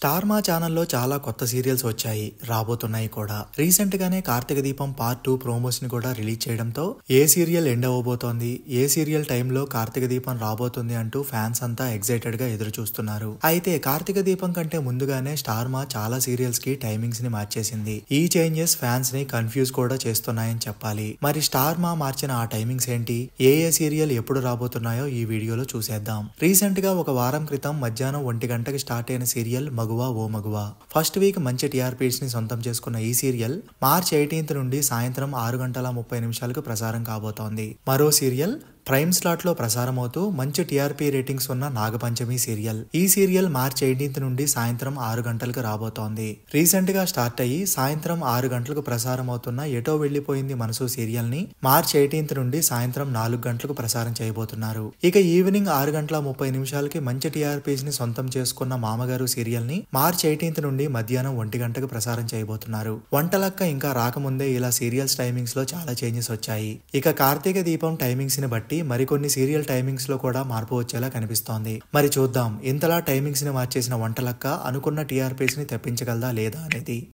Star మా ఛానల్లో చాలా కొత్త సీరియల్స్ వచ్చాయి, రాబోతున్నాయి కూడా. రీసెంట్ గానే కార్తీక దీపం పార్ట్ 2 ప్రోమోస్ ని కూడా రిలీజ్ చేయడంతో ఏ సీరియల్ ఎండ్ అవ్వబోతోంది, ఏ సీరియల్ టైంలో కార్తీక దీపం రాబోతుంది అంటూ ఫ్యాన్స్ అంతా ఎక్సైటెడ్ గా ఎదురు చూస్తున్నారు. అయితే కార్తీక దీపం కంటే ముందుగానే స్టార్ మా చాలా సీరియల్స్ కి టైమింగ్స్ ని మార్చేసింది. ఈ చేంజెస్ ఫ్యాన్స్ ని కన్ఫ్యూజ్ కూడా చేస్తున్నాయని చెప్పాలి. మరి స్టార్ మా మార్చిన ఆ టైమింగ్స్ ఏంటి, ఏ సీరియల్ ఎప్పుడు రాబోతున్నాయో ఈ వీడియోలో చూసేద్దాం. రీసెంట్ గా ఒక వారం క్రితం మధ్యాహ్నం 1 గంటకి స్టార్ట్ అయిన సీరియల్ మగువా ఓ మగువా. ఫస్ట్ వీక్ మంచి టీఆర్పీస్ ని సొంతం చేసుకున్న ఈ సీరియల్ మార్చ్ 18 నుండి సాయంత్రం 6:30 ప్రసారం కాబోతోంది. మరో సీరియల్ ప్రైమ్ స్లాట్ లో ప్రసారం అవుతూ మంచి టీఆర్పీ రేటింగ్స్ ఉన్న నాగపంచమి సీరియల్. ఈ సీరియల్ మార్చ్ 18 నుండి సాయంత్రం 6 గంటలకు రాబోతోంది. రీసెంట్ గా స్టార్ట్ అయ్యి సాయంత్రం 6 గంటలకు ప్రసారం అవుతున్న ఎటో వెళ్లిపోయింది మనసు సీరియల్ ని మార్చ్ 18 నుండి సాయంత్రం 4 గంటలకు ప్రసారం చేయబోతున్నారు. ఇక ఈవినింగ్ 6:30 మంచి టీఆర్పీస్ ని సొంతం చేసుకున్న మామగారు సీరియల్ ని మార్చ్ 18 నుండి మధ్యాహ్నం 1 గంటకు ప్రసారం చేయబోతున్నారు. వంటలక్క ఇంకా రాకముందే ఇలా సీరియల్స్ టైమింగ్స్ లో చాలా చేంజెస్ వచ్చాయి. ఇక కార్తీక దీపం టైమింగ్స్ ని బట్టి మరికొన్ని సీరియల్ టైమింగ్స్ లో కూడా మార్పు వచ్చేలా కనిపిస్తోంది. మరి చూద్దాం, ఇంతలా టైమింగ్స్ ని మార్చేసిన వంటలక్క అనుకున్న టీఆర్పీస్ ని తెప్పించగలదా లేదా అనేది.